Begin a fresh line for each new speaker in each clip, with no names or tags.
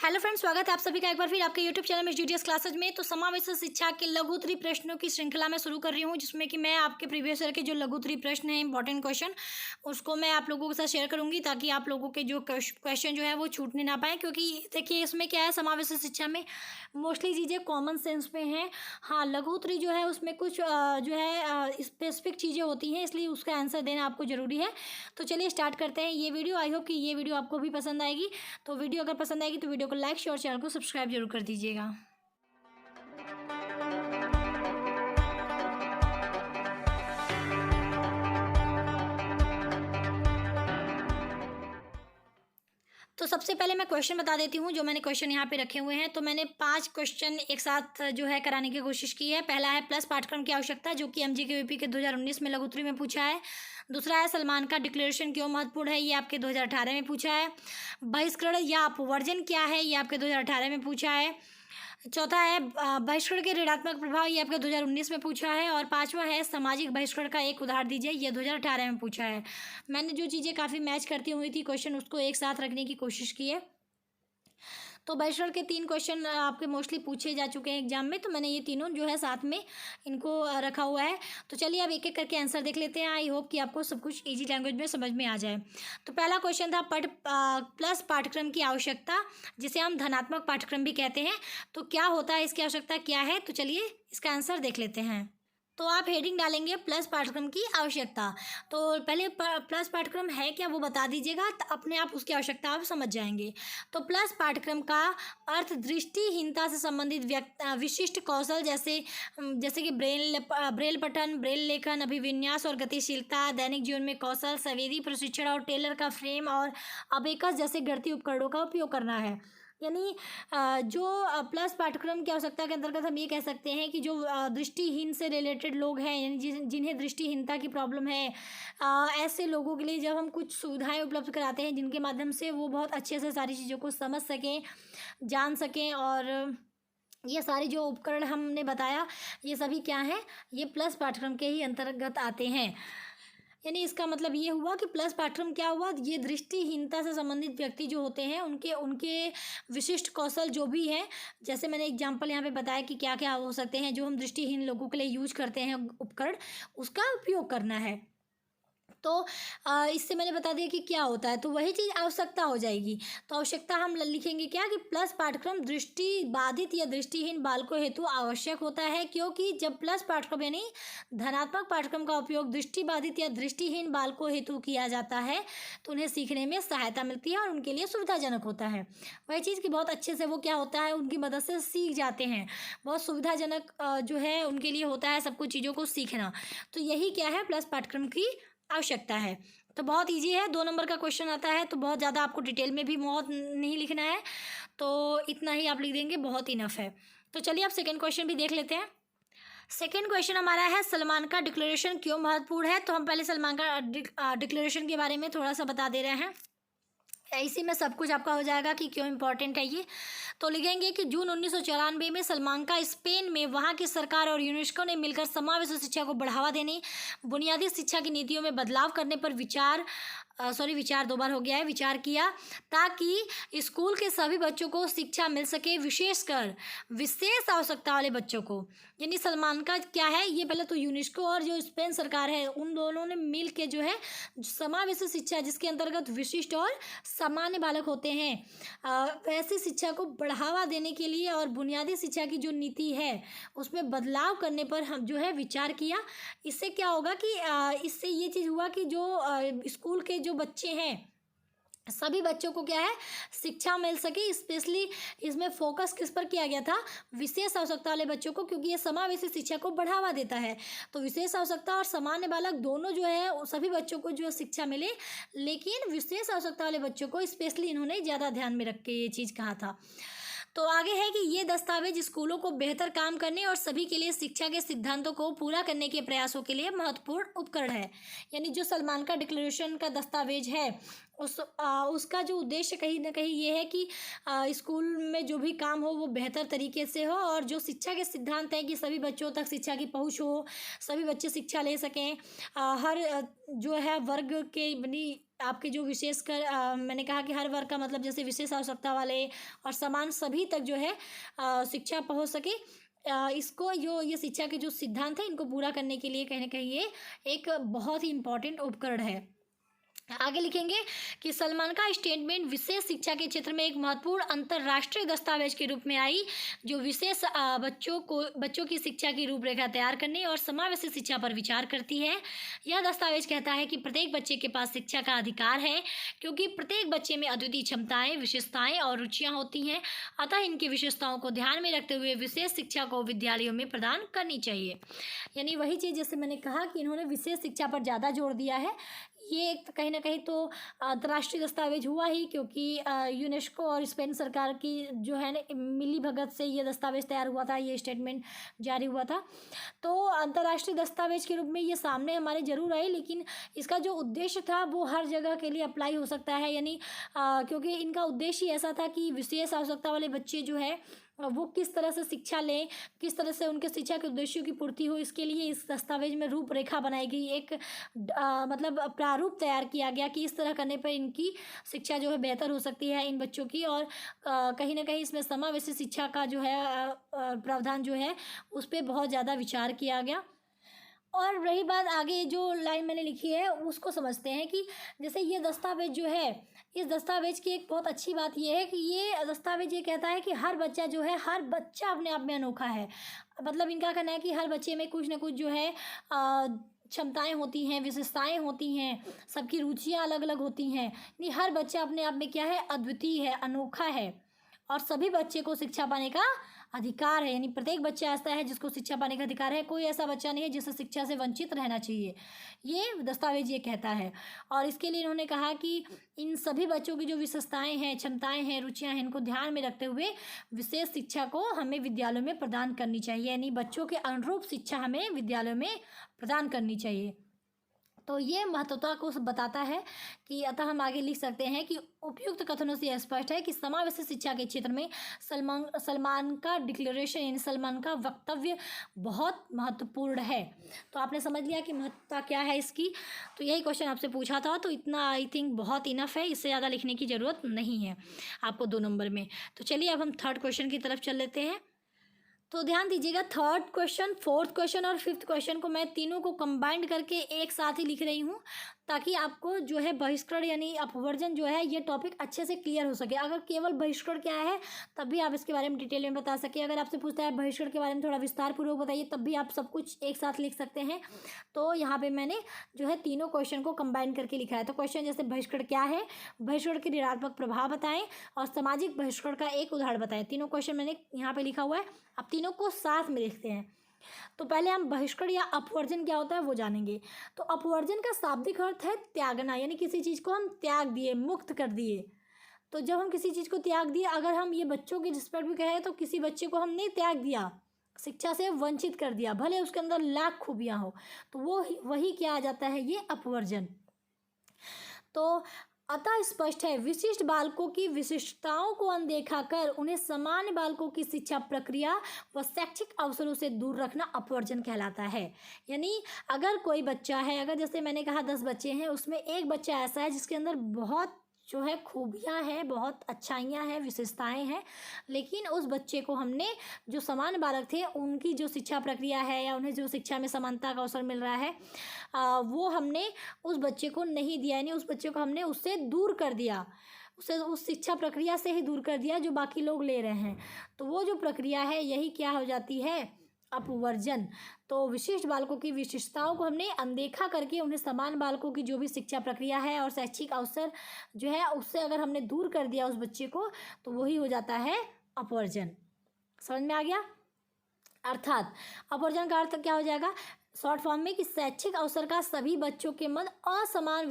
Hello friends, स्वागत है आप सभी का एक बार फिर आपके यूट्यूब चैनल में जीडीएस क्लासेज में। तो समावेशी शिक्षा के लघु उत्तरीय प्रश्नों की श्रृंखला में शुरू कर रही हूँ, जिसमें कि मैं आपके प्रीवियस ईयर के जो लघु उत्तरीय प्रश्न हैं, इंपॉर्टेंट क्वेश्चन, उसको मैं आप लोगों के साथ शेयर करूँगी ताकि आप लोगों के जो क्वेश्चन जो है वो छूटने ना पाए। क्योंकि देखिए इसमें क्या है, समावेशी शिक्षा में मोस्टली चीज़ें कॉमन सेंस पे हैं। हाँ, लघु उत्तरीय जो है उसमें कुछ जो है स्पेसिफिक चीज़ें होती हैं, इसलिए उसका आंसर देना आपको ज़रूरी है। तो चलिए स्टार्ट करते हैं ये वीडियो। आई होप कि ये वीडियो आपको भी पसंद आएगी। तो वीडियो अगर पसंद आएगी तो वीडियो को लाइक, शेयर, चैनल को सब्सक्राइब जरूर कर दीजिएगा। तो सबसे पहले मैं क्वेश्चन बता देती हूँ, जो मैंने क्वेश्चन यहाँ पे रखे हुए हैं। तो मैंने 5 क्वेश्चन एक साथ जो है कराने की कोशिश की है। पहला है प्लस पाठ्यक्रम की आवश्यकता, जो कि एमजीकेवीपी के 2019 में लघु उत्तरीय में पूछा है। दूसरा है सलमान का डिक्लेरेशन क्यों महत्वपूर्ण है, ये आपके 2018 में पूछा है। बहिष्करण या अपवर्जन क्या है, ये आपके 2018 में पूछा है। चौथा है बहिष्करण के ऋणात्मक प्रभाव, ये आपके 2019 में पूछा है। और पांचवा है सामाजिक बहिष्करण का एक उदाहरण दीजिए, ये 2018 में पूछा है। मैंने जो चीज़ें काफ़ी मैच करती हुई थी क्वेश्चन, उसको एक साथ रखने की कोशिश की है। तो बहिष्करण के 3 क्वेश्चन आपके मोस्टली पूछे जा चुके हैं एग्जाम में, तो मैंने ये तीनों जो है साथ में इनको रखा हुआ है। तो चलिए अब एक एक करके आंसर देख लेते हैं। आई होप कि आपको सब कुछ ईजी लैंग्वेज में समझ में आ जाए। तो पहला क्वेश्चन था प्लस पाठ्यक्रम की आवश्यकता, जिसे हम धनात्मक पाठ्यक्रम भी कहते हैं। तो क्या होता है, इसकी आवश्यकता क्या है, तो चलिए इसका आंसर देख लेते हैं। तो आप हेडिंग डालेंगे प्लस पाठ्यक्रम की आवश्यकता। तो पहले प्लस पाठ्यक्रम है क्या वो बता दीजिएगा, तो अपने आप उसकी आवश्यकता आप समझ जाएंगे। तो प्लस पाठ्यक्रम का अर्थ दृष्टिहीनता से संबंधित विशिष्ट कौशल, जैसे कि ब्रेल पठन, ब्रेल लेखन, अभिविन्यास और गतिशीलता, दैनिक जीवन में कौशल, संवेदी प्रशिक्षण और टेलर का फ्रेम और अबेकस जैसे गणितीय उपकरणों का उपयोग करना है। यानी जो प्लस पाठ्यक्रम की आवश्यकता के अंतर्गत हम ये कह सकते हैं कि जो दृष्टिहीन से रिलेटेड लोग हैं, यानी जिन्हें दृष्टिहीनता की प्रॉब्लम है, ऐसे लोगों के लिए जब हम कुछ सुविधाएं उपलब्ध कराते हैं, जिनके माध्यम से वो बहुत अच्छे से सारी चीज़ों को समझ सकें, जान सकें, और ये सारे जो उपकरण हमने बताया, ये सभी क्या हैं, ये प्लस पाठ्यक्रम के ही अंतर्गत आते हैं। यानी इसका मतलब ये हुआ कि प्लस पाठ्यक्रम क्या हुआ, ये दृष्टिहीनता से संबंधित व्यक्ति जो होते हैं, उनके विशिष्ट कौशल जो भी हैं, जैसे मैंने एग्जांपल यहाँ पे बताया कि क्या क्या हो सकते हैं जो हम दृष्टिहीन लोगों के लिए यूज करते हैं उपकरण, उसका उपयोग करना है। तो इससे मैंने बता दिया कि क्या होता है, तो वही चीज़ आवश्यकता हो जाएगी। तो आवश्यकता हम लिखेंगे क्या कि प्लस पाठ्यक्रम दृष्टि बाधित या दृष्टिहीन बालकों हेतु आवश्यक होता है, क्योंकि जब प्लस पाठ्यक्रम यानी धनात्मक पाठ्यक्रम का उपयोग दृष्टि बाधित या दृष्टिहीन बालकों हेतु किया जाता है, तो उन्हें सीखने में सहायता मिलती है और उनके लिए सुविधाजनक होता है। वही चीज़ कि बहुत अच्छे से वो क्या होता है, उनकी मदद से सीख जाते हैं, बहुत सुविधाजनक जो है उनके लिए होता है सब कुछ चीज़ों को सीखना। तो यही क्या है, प्लस पाठ्यक्रम की आवश्यकता है। तो बहुत इजी है, 2 नंबर का क्वेश्चन आता है, तो बहुत ज़्यादा आपको डिटेल में भी बहुत नहीं लिखना है, तो इतना ही आप लिख देंगे, बहुत इनफ है। तो चलिए आप सेकंड क्वेश्चन भी देख लेते हैं। सेकंड क्वेश्चन हमारा है सलमान का डिक्लेरेशन क्यों महत्वपूर्ण है। तो हम पहले सलमान का डिक्लेरेशन के बारे में थोड़ा सा बता दे रहे हैं, इसी में सब कुछ आपका हो जाएगा कि क्यों इम्पोर्टेंट है ये। तो लिखेंगे कि जून 1994 में सलमान का स्पेन में वहाँ की सरकार और यूनेस्को ने मिलकर समावेशी शिक्षा को बढ़ावा देने, बुनियादी शिक्षा की नीतियों में बदलाव करने पर विचार 2 बार हो गया है, विचार किया, ताकि स्कूल के सभी बच्चों को शिक्षा मिल सके, विशेषकर विशेष आवश्यकता वाले बच्चों को। यानी सलमान का क्या है, ये पहले तो यूनेस्को और जो स्पेन सरकार है, उन दोनों ने मिल के जो है समावेशी शिक्षा, जिसके अंतर्गत विशिष्ट और सामान्य बालक होते हैं, वैसी शिक्षा को बढ़ावा देने के लिए और बुनियादी शिक्षा की जो नीति है उसमें बदलाव करने पर हम जो है विचार किया। इससे क्या होगा कि इससे ये चीज़ हुआ कि जो स्कूल के जो बच्चे हैं, सभी बच्चों को क्या है, शिक्षा मिल सके। स्पेशली इसमें फोकस किस पर किया गया था, विशेष आवश्यकता वाले बच्चों को, क्योंकि ये समावेशी शिक्षा को बढ़ावा देता है। तो विशेष आवश्यकता और सामान्य बालक दोनों जो है, सभी बच्चों को जो शिक्षा मिले, लेकिन विशेष आवश्यकता वाले बच्चों को स्पेशली इन्होंने ज़्यादा ध्यान में रख के ये चीज़ कहा था। तो आगे है कि ये दस्तावेज स्कूलों को बेहतर काम करने और सभी के लिए शिक्षा के सिद्धांतों को पूरा करने के प्रयासों के लिए महत्वपूर्ण उपकरण है। यानी जो सलमान का डिक्लेरेशन का दस्तावेज है, उसका जो उद्देश्य कहीं ना कहीं ये है कि स्कूल में जो भी काम हो वो बेहतर तरीके से हो, और जो शिक्षा के सिद्धांत हैं कि सभी बच्चों तक शिक्षा की पहुंच हो, सभी बच्चे शिक्षा ले सकें, हर जो है वर्ग के बनी आपके जो विशेषकर मैंने कहा कि हर वर्ग का मतलब जैसे विशेष आवश्यकता वाले और समान सभी तक जो है शिक्षा पहुंच सके, इसको जो ये शिक्षा के जो सिद्धांत हैं इनको पूरा करने के लिए कहीं ना कहीं ये एक बहुत ही इम्पोर्टेंट उपकरण है। आगे लिखेंगे कि सलमान का स्टेटमेंट विशेष शिक्षा के क्षेत्र में एक महत्वपूर्ण अंतर्राष्ट्रीय दस्तावेज के रूप में आई, जो विशेष बच्चों की शिक्षा की रूपरेखा तैयार करने और समावेशी शिक्षा पर विचार करती है। यह दस्तावेज कहता है कि प्रत्येक बच्चे के पास शिक्षा का अधिकार है, क्योंकि प्रत्येक बच्चे में अद्वितीय क्षमताएं, विशेषताएं और रुचियां होती हैं। अतः इनकी विशेषताओं को ध्यान में रखते हुए विशेष शिक्षा को विद्यालयों में प्रदान करनी चाहिए। यानी वही चीज़ जैसे मैंने कहा कि इन्होंने विशेष शिक्षा पर ज़्यादा जोर दिया है। ये एक कहीं ना कहीं तो अंतर्राष्ट्रीय दस्तावेज हुआ ही, क्योंकि यूनेस्को और स्पेन सरकार की जो है ना मिली भगत से ये दस्तावेज तैयार हुआ था, ये स्टेटमेंट जारी हुआ था। तो अंतर्राष्ट्रीय दस्तावेज के रूप में ये सामने हमारे ज़रूर आई, लेकिन इसका जो उद्देश्य था वो हर जगह के लिए अप्लाई हो सकता है। यानी क्योंकि इनका उद्देश्य ही ऐसा था कि विशेष आवश्यकता वाले बच्चे जो है वो किस तरह से शिक्षा लें, किस तरह से उनके शिक्षा के उद्देश्यों की पूर्ति हो, इसके लिए इस दस्तावेज में रूपरेखा बनाई गई, एक मतलब प्रारूप तैयार किया गया कि इस तरह करने पर इनकी शिक्षा जो है बेहतर हो सकती है इन बच्चों की। और कहीं ना कहीं इसमें समावेशी शिक्षा का जो है प्रावधान जो है उस पर बहुत ज़्यादा विचार किया गया। और रही बात आगे जो लाइन मैंने लिखी है उसको समझते हैं कि जैसे ये दस्तावेज जो है, इस दस्तावेज की एक बहुत अच्छी बात ये है कि ये दस्तावेज ये कहता है कि हर बच्चा जो है, हर बच्चा अपने आप में अनोखा है। मतलब इनका कहना है कि हर बच्चे में कुछ ना कुछ जो है क्षमताएं होती हैं, विशेषताएं होती हैं, सबकी रुचियां अलग अलग होती हैं। यानी हर बच्चा अपने आप में क्या है, अद्वितीय है, अनोखा है, और सभी बच्चे को शिक्षा पाने का अधिकार है। यानी प्रत्येक बच्चा ऐसा है जिसको शिक्षा पाने का अधिकार है, कोई ऐसा बच्चा नहीं है जिसे शिक्षा से वंचित रहना चाहिए, ये दस्तावेज ये कहता है। और इसके लिए इन्होंने कहा कि इन सभी बच्चों की जो विशेषताएं हैं, क्षमताएं हैं, रुचियां हैं, इनको ध्यान में रखते हुए विशेष शिक्षा को हमें विद्यालयों में प्रदान करनी चाहिए। यानी बच्चों के अनुरूप शिक्षा हमें विद्यालयों में प्रदान करनी चाहिए। तो ये महत्वता को बताता है कि अतः हम आगे लिख सकते हैं कि उपयुक्त कथनों से यह स्पष्ट है कि समावेशी शिक्षा के क्षेत्र में सलमान का डिक्लेरेशन यानी सलमान का वक्तव्य बहुत महत्वपूर्ण है। तो आपने समझ लिया कि महत्वता क्या है इसकी। तो यही क्वेश्चन आपसे पूछा था, तो इतना आई थिंक बहुत इनफ है, इससे ज़्यादा लिखने की ज़रूरत नहीं है आपको 2 नंबर में। तो चलिए अब हम थर्ड क्वेश्चन की तरफ चल लेते हैं। तो ध्यान दीजिएगा, थर्ड क्वेश्चन, फोर्थ क्वेश्चन और फिफ्थ क्वेश्चन को मैं तीनों को कंबाइंड करके एक साथ ही लिख रही हूँ, ताकि आपको जो है बहिष्करण यानी अपवर्जन जो है ये टॉपिक अच्छे से क्लियर हो सके। अगर केवल बहिष्करण क्या है तब भी आप इसके बारे में डिटेल में बता सके। अगर आपसे पूछता है बहिष्करण के बारे में थोड़ा विस्तार पूर्वक बताइए, तब भी आप सब कुछ एक साथ लिख सकते हैं। तो यहाँ पे मैंने जो है तीनों क्वेश्चन को कंबाइन करके लिखा है। तो क्वेश्चन जैसे बहिष्करण क्या है, बहिष्करण के ऋणात्मक प्रभाव बताएं और सामाजिक बहिष्करण का एक उदाहरण बताएं। तीनों क्वेश्चन मैंने यहाँ पे लिखा हुआ है, अब तीनों को साथ में लिखते हैं। तो पहले हम बहिष्करण या अपवर्जन क्या होता है वो जानेंगे। तो अपवर्जन का शाब्दिक अर्थ है त्यागना, यानी किसी चीज़ को हम त्याग दिए, मुक्त कर दिए। तो जब हम किसी चीज़ को त्याग दिए, अगर हम ये बच्चों की रिस्पेक्ट भी कहें तो किसी बच्चे को हमने त्याग दिया, शिक्षा से वंचित कर दिया, भले उसके अंदर लाख खूबियाँ हो, तो वो वही क्या आ जाता है, ये अपवर्जन। तो अतः स्पष्ट है, विशिष्ट बालकों की विशिष्टताओं को अनदेखा कर उन्हें सामान्य बालकों की शिक्षा प्रक्रिया व शैक्षिक अवसरों से दूर रखना अपवर्जन कहलाता है। यानी अगर कोई बच्चा है, अगर जैसे मैंने कहा 10 बच्चे हैं, उसमें एक बच्चा ऐसा है जिसके अंदर बहुत जो है खूबियाँ हैं, बहुत अच्छाइयाँ हैं, विशेषताएं हैं, लेकिन उस बच्चे को हमने जो समान बालक थे उनकी जो शिक्षा प्रक्रिया है या उन्हें जो शिक्षा में समानता का अवसर मिल रहा है वो हमने उस बच्चे को नहीं दिया, यानी उस बच्चे को हमने उससे दूर कर दिया, उसे उस शिक्षा प्रक्रिया से ही दूर कर दिया जो बाकी लोग ले रहे हैं। तो वो जो प्रक्रिया है यही क्या हो जाती है, अपवर्जन। तो विशिष्ट बालकों की विशिष्टताओं को हमने अनदेखा करके उन्हें समान बालकों की जो भी शिक्षा प्रक्रिया है और शैक्षिक अवसर जो है उससे अगर हमने दूर कर दिया उस बच्चे को, तो वही हो जाता है अपवर्जन। समझ में आ गया? अर्थात अपवर्जन का अर्थ क्या हो जाएगा शॉर्ट फॉर्म में, कि शैक्षिक अवसर का सभी बच्चों के मध्य असमान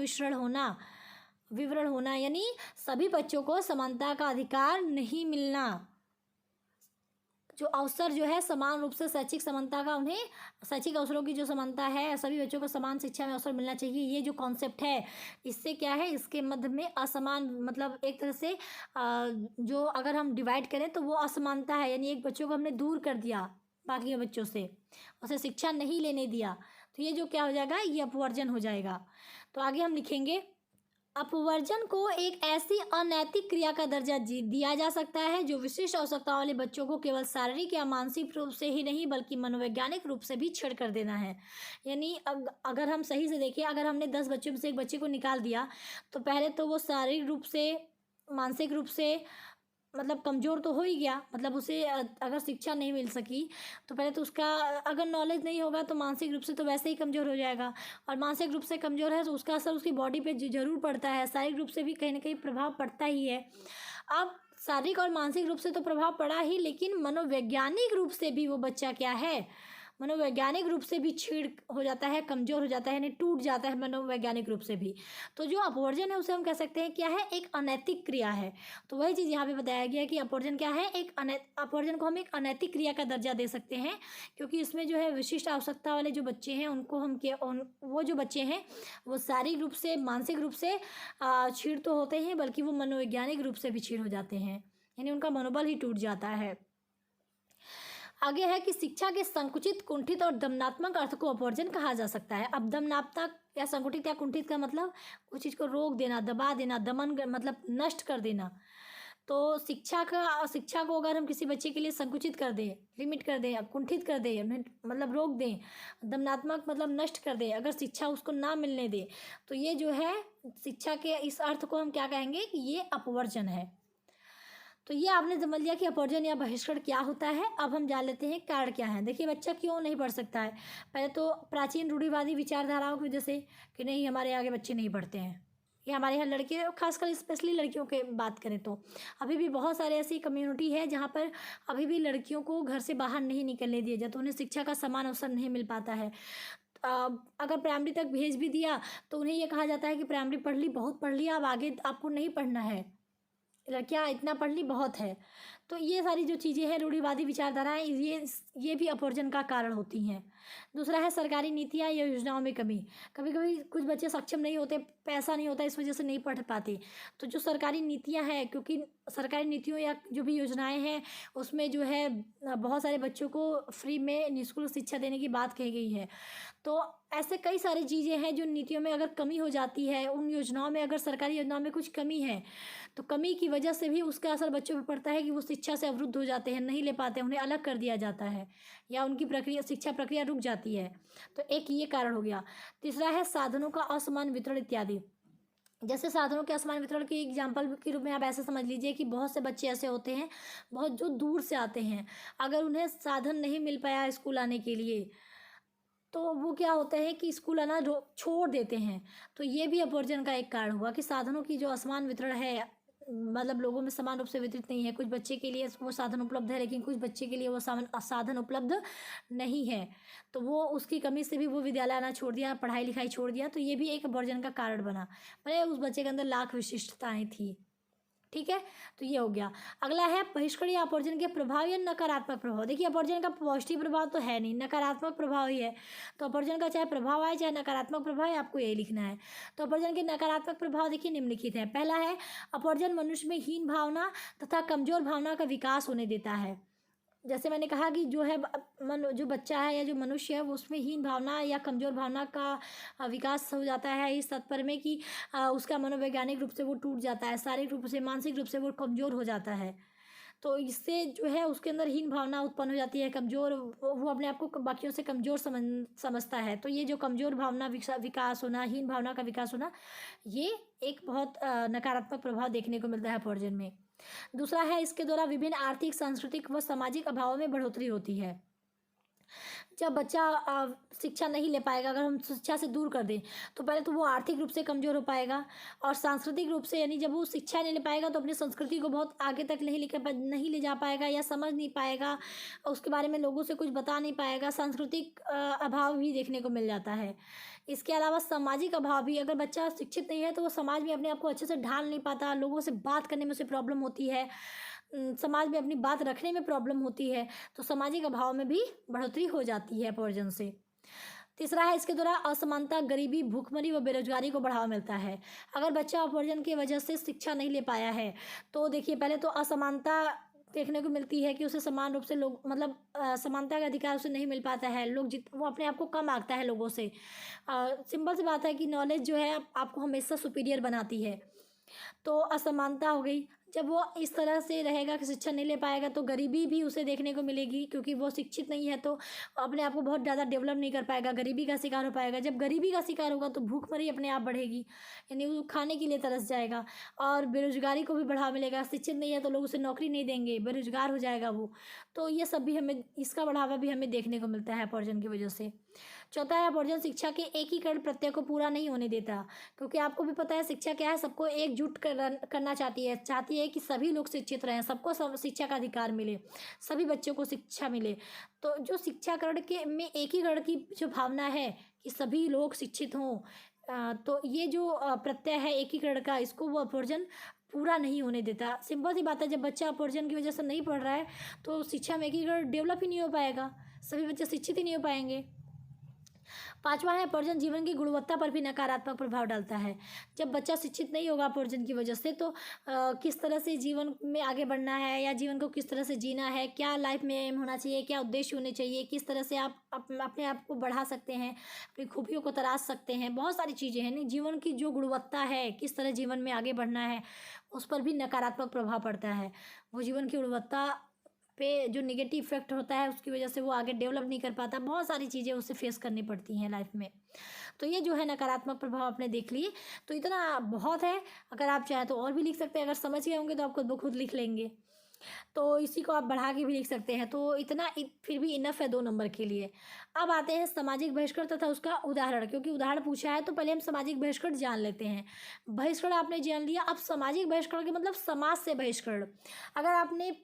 विवरण होना, यानी सभी बच्चों को समानता का अधिकार नहीं मिलना। जो अवसर जो है समान रूप से शैक्षिक समानता का, उन्हें शैक्षिक अवसरों की जो समानता है, सभी बच्चों को समान शिक्षा में अवसर मिलना चाहिए, ये जो कॉन्सेप्ट है, इससे क्या है, इसके मध्य में असमान, मतलब एक तरह से जो अगर हम डिवाइड करें तो वो असमानता है, यानी एक बच्चों को हमने दूर कर दिया बाकी के बच्चों से, उसे शिक्षा नहीं लेने दिया, तो ये जो क्या हो जाएगा, ये अपवर्जन हो जाएगा। तो आगे हम लिखेंगे अपवर्जन को एक ऐसी अनैतिक क्रिया का दर्जा दिया जा सकता है जो विशिष्ट आवश्यकताओं वाले बच्चों को केवल शारीरिक या मानसिक रूप से ही नहीं बल्कि मनोवैज्ञानिक रूप से भी छेड़ कर देना है। यानी अगर हम सही से देखें, अगर हमने 10 बच्चों में से एक बच्चे को निकाल दिया तो पहले तो वो शारीरिक रूप से, मानसिक रूप से मतलब कमज़ोर तो हो ही गया। मतलब उसे अगर शिक्षा नहीं मिल सकी तो पहले तो उसका अगर नॉलेज नहीं होगा तो मानसिक रूप से तो वैसे ही कमज़ोर हो जाएगा, और मानसिक रूप से कमज़ोर है तो उसका असर उसकी बॉडी पे ज़रूर पड़ता है। शारीरिक रूप से भी कहीं ना कहीं प्रभाव पड़ता ही है। अब शारीरिक और मानसिक रूप से तो प्रभाव पड़ा ही, लेकिन मनोवैज्ञानिक रूप से भी वो बच्चा क्या है, मनोवैज्ञानिक रूप से भी छीड़ हो जाता है, कमज़ोर हो जाता है, यानी टूट जाता है मनोवैज्ञानिक रूप से भी। तो जो अपवर्जन है उसे हम कह सकते हैं क्या है, एक अनैतिक क्रिया है। तो वही चीज़ यहाँ पे बताया गया कि अपवर्जन क्या है, अपवर्जन को हम एक अनैतिक क्रिया का दर्जा दे सकते हैं, क्योंकि इसमें जो है विशिष्ट आवश्यकता वाले जो बच्चे हैं उनको हम वो जो बच्चे हैं वो शारीरिक रूप से, मानसिक रूप से छीड़ तो होते हैं, बल्कि वो मनोवैज्ञानिक रूप से भी छीड़ हो जाते हैं, यानी उनका मनोबल ही टूट जाता है। आगे है कि शिक्षा के संकुचित, कुंठित और दमनात्मक अर्थ को अपवर्जन कहा जा सकता है। अब दमनात्मक या संकुचित या कुंठित का मतलब उस चीज़ को रोक देना, दबा देना, दमन मतलब नष्ट कर देना। तो शिक्षा को अगर हम किसी बच्चे के लिए संकुचित कर दें, लिमिट कर दें, कुंठित कर दें, मतलब रोक दें, दमनात्मक मतलब नष्ट कर दें, अगर शिक्षा उसको ना मिलने दे तो ये जो है शिक्षा के इस अर्थ को हम क्या कहेंगे कि ये अपवर्जन है। तो ये आपने समझ लिया कि अपवर्जन या बहिष्करण क्या होता है। अब हम जान लेते हैं कारण क्या है। देखिए बच्चा क्यों नहीं पढ़ सकता है। पहले तो प्राचीन रूढ़िवादी विचारधाराओं की वजह से कि नहीं हमारे आगे बच्चे नहीं पढ़ते हैं, या हमारे यहाँ लड़के, खासकर स्पेशली लड़कियों के बात करें तो अभी भी बहुत सारे ऐसी कम्युनिटी है जहाँ पर अभी भी लड़कियों को घर से बाहर नहीं निकलने दिया जाता, उन्हें शिक्षा का समान अवसर नहीं मिल पाता है। अगर प्राइमरी तक भेज भी दिया तो उन्हें यह कहा जाता है कि प्राइमरी पढ़ ली, बहुत पढ़ लिया, अब आगे आपको नहीं पढ़ना है, लड़कियाँ इतना पढ़ ली बहुत है। तो ये सारी जो चीज़ें हैं रूढ़िवादी विचारधाराएं, ये भी अपवर्जन का कारण होती हैं। दूसरा है सरकारी नीतियाँ या योजनाओं में कमी। कभी कभी कुछ बच्चे सक्षम नहीं होते, पैसा नहीं होता, इस वजह से नहीं पढ़ पाते। तो जो सरकारी नीतियाँ हैं, क्योंकि सरकारी नीतियों या जो भी योजनाएं हैं उसमें जो है बहुत सारे बच्चों को फ्री में निःशुल्क शिक्षा देने की बात कही गई है। तो ऐसे कई सारी चीज़ें हैं जो नीतियों में अगर कमी हो जाती है, उन योजनाओं में अगर सरकारी योजनाओं में कुछ कमी है तो कमी की वजह से भी उसका असर बच्चों पर पड़ता है कि वो शिक्षा से अवरुद्ध हो जाते हैं, नहीं ले पाते, उन्हें अलग कर दिया जाता है या उनकी शिक्षा प्रक्रिया रुक जाती है। तो एक ये कारण हो गया। तीसरा है साधनों का असमान वितरण इत्यादि। जैसे साधनों के असमान वितरण की एग्जाम्पल के रूप में आप ऐसे समझ लीजिए कि बहुत से बच्चे ऐसे होते हैं बहुत जो दूर से आते हैं, अगर उन्हें साधन नहीं मिल पाया स्कूल आने के लिए तो वो क्या होता है कि स्कूल आना छोड़ देते हैं। तो ये भी अपवर्जन का एक कारण हुआ कि साधनों की जो असमान वितरण है, मतलब लोगों में समान रूप से वितरित नहीं है। कुछ बच्चे के लिए वो साधन उपलब्ध है लेकिन कुछ बच्चे के लिए वो साधन उपलब्ध नहीं है, तो वो उसकी कमी से भी वो विद्यालय आना छोड़ दिया, पढ़ाई लिखाई छोड़ दिया। तो ये भी एक अपवर्जन का कारण बना, भले उस बच्चे के अंदर लाख विशिष्टताएं थी। ठीक है, तो ये हो गया। अगला है बहिष्करण या अपवर्जन के प्रभाव या नकारात्मक प्रभाव। देखिए अपवर्जन का पॉजिटिव प्रभाव तो है नहीं, नकारात्मक प्रभाव ही है। तो अपवर्जन का चाहे प्रभाव आए चाहे नकारात्मक प्रभाव है, आपको यही लिखना है। तो अपवर्जन के नकारात्मक प्रभाव देखिए निम्नलिखित है। पहला है अपवर्जन मनुष्य में हीन भावना तथा कमजोर भावना का विकास होने देता है। जैसे मैंने कहा कि जो है जो बच्चा है या जो मनुष्य है वो उसमें हीन भावना या कमज़ोर भावना का विकास हो जाता है इस तात्पर्य में कि उसका मनोवैज्ञानिक रूप से वो टूट जाता है, शारीरिक रूप से, मानसिक रूप से वो कमज़ोर हो जाता है। तो इससे जो है उसके अंदर हीन भावना उत्पन्न हो जाती है, कमज़ोर, वो अपने आप को बाकियों से कमज़ोर समझता है। तो ये जो कमज़ोर भावना विकास होना, हीन भावना का विकास होना, ये एक बहुत नकारात्मक प्रभाव देखने को मिलता है अपवर्जन में। दूसरा है इसके द्वारा विभिन्न आर्थिक, सांस्कृतिक व सामाजिक अभावों में बढ़ोतरी होती है। जब बच्चा शिक्षा नहीं ले पाएगा, अगर हम शिक्षा से दूर कर दें तो पहले तो वो आर्थिक रूप से कमज़ोर हो पाएगा, और सांस्कृतिक रूप से यानी जब वो शिक्षा नहीं ले पाएगा तो अपनी संस्कृति को बहुत आगे तक नहीं ले जा पाएगा या समझ नहीं पाएगा, उसके बारे में लोगों से कुछ बता नहीं पाएगा। सांस्कृतिक अभाव भी देखने को मिल जाता है। इसके अलावा सामाजिक अभाव भी, अगर बच्चा शिक्षित नहीं है तो वो समाज में अपने आप को अच्छे से ढाल नहीं पाता, लोगों से बात करने में उसे प्रॉब्लम होती है, समाज में अपनी बात रखने में प्रॉब्लम होती है। तो सामाजिक अभाव में भी बढ़ोतरी हो जाती है अपवर्जन से। तीसरा है इसके द्वारा असमानता, गरीबी, भूखमरी व बेरोजगारी को बढ़ावा मिलता है। अगर बच्चा अपवर्जन की वजह से शिक्षा नहीं ले पाया है तो देखिए पहले तो असमानता देखने को मिलती है कि उसे समान रूप से लोग मतलब समानता का अधिकार उसे नहीं मिल पाता है। वो अपने आप को कम आंकता है लोगों से। सिंपल सी बात है कि नॉलेज जो है आपको हमेशा सुपीरियर बनाती है। तो असमानता हो गई। जब वो इस तरह से रहेगा कि शिक्षा नहीं ले पाएगा तो गरीबी भी उसे देखने को मिलेगी, क्योंकि वो शिक्षित नहीं है तो अपने आप को बहुत ज़्यादा डेवलप नहीं कर पाएगा, गरीबी का शिकार हो पाएगा। जब गरीबी का शिकार होगा तो भूखमरी अपने आप बढ़ेगी, यानी वो खाने के लिए तरस जाएगा। और बेरोजगारी को भी बढ़ावा मिलेगा। शिक्षित नहीं है तो लोग उसे नौकरी नहीं देंगे, बेरोजगार हो जाएगा वो। तो ये सब भी हमें, इसका बढ़ावा भी हमें देखने को मिलता है अपॉर्जन की वजह से। चौथा है, अपॉर्जन शिक्षा के एकीकरण प्रत्यय को पूरा नहीं होने देता, क्योंकि आपको भी पता है शिक्षा क्या है, सबको एकजुट करना चाहती है कि सभी लोग शिक्षित रहें, सबको शिक्षा का अधिकार मिले, सभी बच्चों को शिक्षा मिले। तो जो शिक्षाकरण के में एकीकरण की जो भावना है कि सभी लोग शिक्षित हों, तो ये जो प्रत्यय है एकीकरण का, इसको वो अपॉर्जन पूरा नहीं होने देता। सिंपल सी बात है, जब बच्चा अपॉर्जन की वजह से नहीं पढ़ रहा है तो शिक्षा में एकीकरण डेवलप ही नहीं हो पाएगा, सभी बच्चे शिक्षित ही नहीं हो पाएंगे। पांचवा है, अपॉर्जन जीवन की गुणवत्ता पर भी नकारात्मक प्रभाव डालता है। जब बच्चा शिक्षित नहीं होगा अपॉर्जन की वजह से तो किस तरह से जीवन में आगे बढ़ना है या जीवन को किस तरह से जीना है, क्या लाइफ में एम होना चाहिए, क्या उद्देश्य होने चाहिए, किस तरह से आप अपने आप को बढ़ा सकते हैं, अपनी खूबियों को तराश सकते हैं, बहुत सारी चीज़ें हैं। नहीं, जीवन की जो गुणवत्ता है, किस तरह जीवन में आगे बढ़ना है, उस पर भी नकारात्मक प्रभाव पड़ता है। वो जीवन की गुणवत्ता पे जो नेगेटिव इफेक्ट होता है उसकी वजह से वो आगे डेवलप नहीं कर पाता, बहुत सारी चीज़ें उसे फेस करनी पड़ती हैं लाइफ में। तो ये जो है नकारात्मक प्रभाव आपने देख लिए, तो इतना बहुत है। अगर आप चाहें तो और भी लिख सकते हैं, अगर समझ गए होंगे तो आप खुद ब खुद लिख लेंगे, तो इसी को आप बढ़ा के भी लिख सकते हैं। तो इतना फिर भी इनफ है 2 नंबर के लिए। अब आते हैं सामाजिक बहिष्करण तथा उसका उदाहरण, क्योंकि उदाहरण पूछा है तो पहले हम सामाजिक बहिष्करण जान लेते हैं। बहिष्करण आपने जान लिया, अब सामाजिक बहिष्करण के मतलब समाज से बहिष्करण। अगर आपने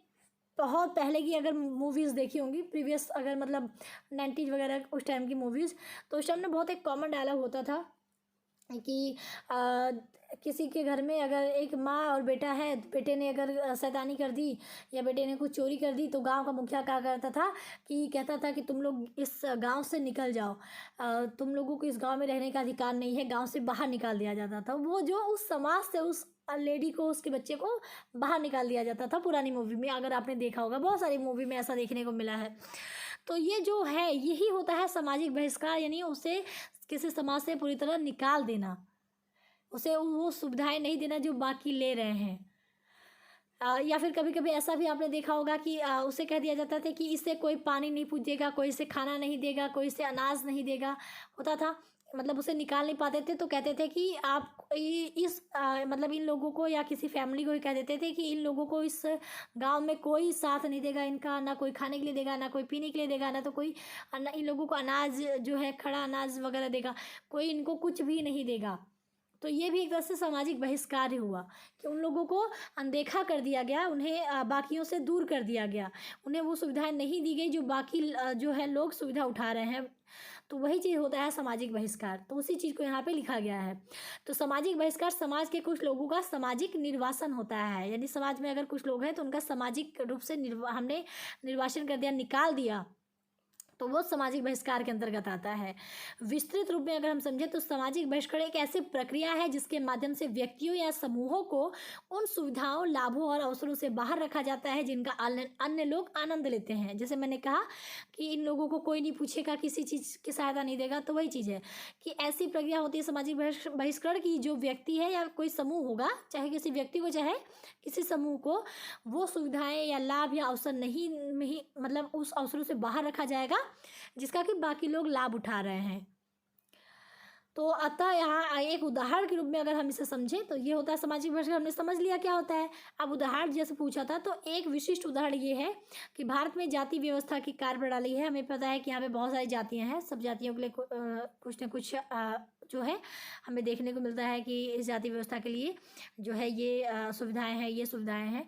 बहुत पहले की अगर मूवीज़ देखी होंगी, प्रीवियस अगर मतलब 90s वगैरह उस टाइम की मूवीज़, तो उस टाइम में बहुत एक कॉमन डायलॉग होता था कि किसी के घर में अगर एक माँ और बेटा है, बेटे ने अगर शैतानी कर दी या बेटे ने कुछ चोरी कर दी तो गांव का मुखिया क्या करता था कि कहता था कि तुम लोग इस गांव से निकल जाओ, तुम लोगों को इस गांव में रहने का अधिकार नहीं है, गांव से बाहर निकाल दिया जाता था। वो जो उस समाज से उस लेडी को, उसके बच्चे को बाहर निकाल दिया जाता था पुरानी मूवी में, अगर आपने देखा होगा, बहुत सारी मूवी में ऐसा देखने को मिला है। तो ये जो है यही होता है सामाजिक बहिष्कार, यानी उसे किसी समाज से पूरी तरह निकाल देना, उसे वो सुविधाएं नहीं देना जो बाकी ले रहे हैं। या फिर कभी कभी ऐसा भी आपने देखा होगा कि उसे कह दिया जाता था कि इससे कोई पानी नहीं पूछेगा, कोई इसे खाना नहीं देगा, कोई इसे अनाज नहीं देगा, होता था, मतलब उसे निकाल नहीं पाते थे तो कहते थे कि आप मतलब इन लोगों को या किसी फैमिली को ही कह देते थे कि इन लोगों को इस गांव में कोई साथ नहीं देगा इनका, ना कोई खाने के लिए देगा, ना कोई पीने के लिए देगा, ना तो कोई इन लोगों को अनाज जो है खड़ा अनाज वगैरह देगा, कोई इनको कुछ भी नहीं देगा। तो ये भी एक तरह से सामाजिक बहिष्कार ही हुआ कि उन लोगों को अनदेखा कर दिया गया, उन्हें बाकियों से दूर कर दिया गया, उन्हें वो सुविधाएं नहीं दी गई जो बाकी जो है लोग सुविधा उठा रहे हैं। तो वही चीज़ होता है सामाजिक बहिष्कार, तो उसी चीज़ को यहाँ पे लिखा गया है। तो सामाजिक बहिष्कार समाज के कुछ लोगों का सामाजिक निर्वासन होता है, यानी समाज में अगर कुछ लोग हैं तो उनका सामाजिक रूप से हमने निर्वासन कर दिया, निकाल दिया, तो वो सामाजिक बहिष्कार के अंतर्गत आता है। विस्तृत रूप में अगर हम समझें तो सामाजिक बहिष्कार एक ऐसी प्रक्रिया है जिसके माध्यम से व्यक्तियों या समूहों को उन सुविधाओं, लाभों और अवसरों से बाहर रखा जाता है जिनका अन्य लोग आनंद लेते हैं। जैसे मैंने कहा कि इन लोगों को कोई नहीं पूछेगा, किसी चीज़ की सहायता नहीं देगा, तो वही चीज़ है कि ऐसी प्रक्रिया होती है सामाजिक बहिष्करण की, जो व्यक्ति है या कोई समूह होगा, चाहे किसी व्यक्ति को चाहे किसी समूह को, वो सुविधाएं या लाभ या अवसर नहीं मतलब उस अवसरों से बाहर रखा जाएगा जिसका कि बाकी लोग लाभ उठा रहे हैं। तो अतः यहाँ एक उदाहरण के रूप में अगर हम इसे समझें तो ये होता है सामाजिक बहिष्कार। हमने समझ लिया क्या होता है। अब उदाहरण जैसे पूछा था तो एक विशिष्ट उदाहरण ये है कि भारत में जाति व्यवस्था की कार्यप्रणाली है। हमें पता है कि यहाँ पे बहुत सारी जातियाँ हैं, सब जातियों के लिए कुछ न कुछ जो है हमें देखने को मिलता है कि इस जाति व्यवस्था के लिए जो है ये सुविधाएँ हैं, ये सुविधाएँ हैं।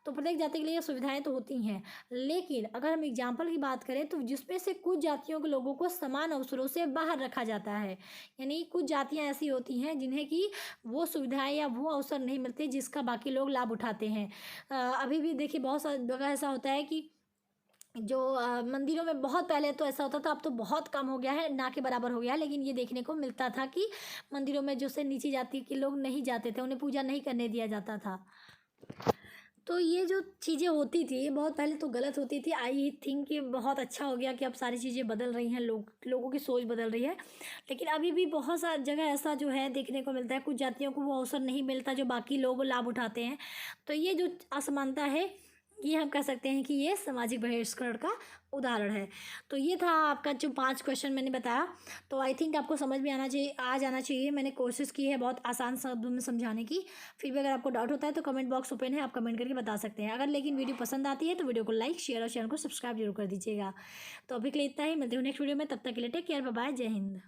तो प्रत्येक जाति के लिए सुविधाएं तो होती हैं, लेकिन अगर हम एग्जाम्पल की बात करें तो जिसमें से कुछ जातियों के लोगों को समान अवसरों से बाहर रखा जाता है, यानी कुछ जातियां ऐसी होती हैं जिन्हें कि वो सुविधाएं या वो अवसर नहीं मिलते जिसका बाकी लोग लाभ उठाते हैं। अभी भी देखिए बहुत सारी जगह ऐसा होता है कि जो मंदिरों में बहुत पहले तो ऐसा होता था, अब तो बहुत कम हो गया है, ना के बराबर हो गया है, लेकिन ये देखने को मिलता था कि मंदिरों में जो से नीची जाति के लोग नहीं जाते थे, उन्हें पूजा नहीं करने दिया जाता था। तो ये जो चीज़ें होती थी, ये बहुत पहले तो गलत होती थी। आई थिंक ये बहुत अच्छा हो गया कि अब सारी चीज़ें बदल रही हैं, लोगों की सोच बदल रही है। लेकिन अभी भी बहुत सा जगह ऐसा जो है देखने को मिलता है, कुछ जातियों को वो अवसर नहीं मिलता जो बाकी लोग लाभ उठाते हैं। तो ये जो असमानता है, ये हम कह सकते हैं कि ये सामाजिक बहिष्करण का उदाहरण है। तो ये था आपका जो 5 क्वेश्चन मैंने बताया। तो आई थिंक आपको समझ में आ जाना चाहिए। मैंने कोशिश की है बहुत आसान शब्दों में समझाने की। फिर भी अगर आपको डाउट होता है तो कमेंट बॉक्स ओपन है, आप कमेंट करके बता सकते हैं। अगर लेकिन वीडियो पसंद आती है तो वीडियो को लाइक, शेयर और चैनल को सब्सक्राइब जरूर कर दीजिएगा। तो अभी के लिए इतना ही, मिलते हैं नेक्स्ट वीडियो में। तब तक के लिए टेक केयर, बाय बाय, जय हिंद।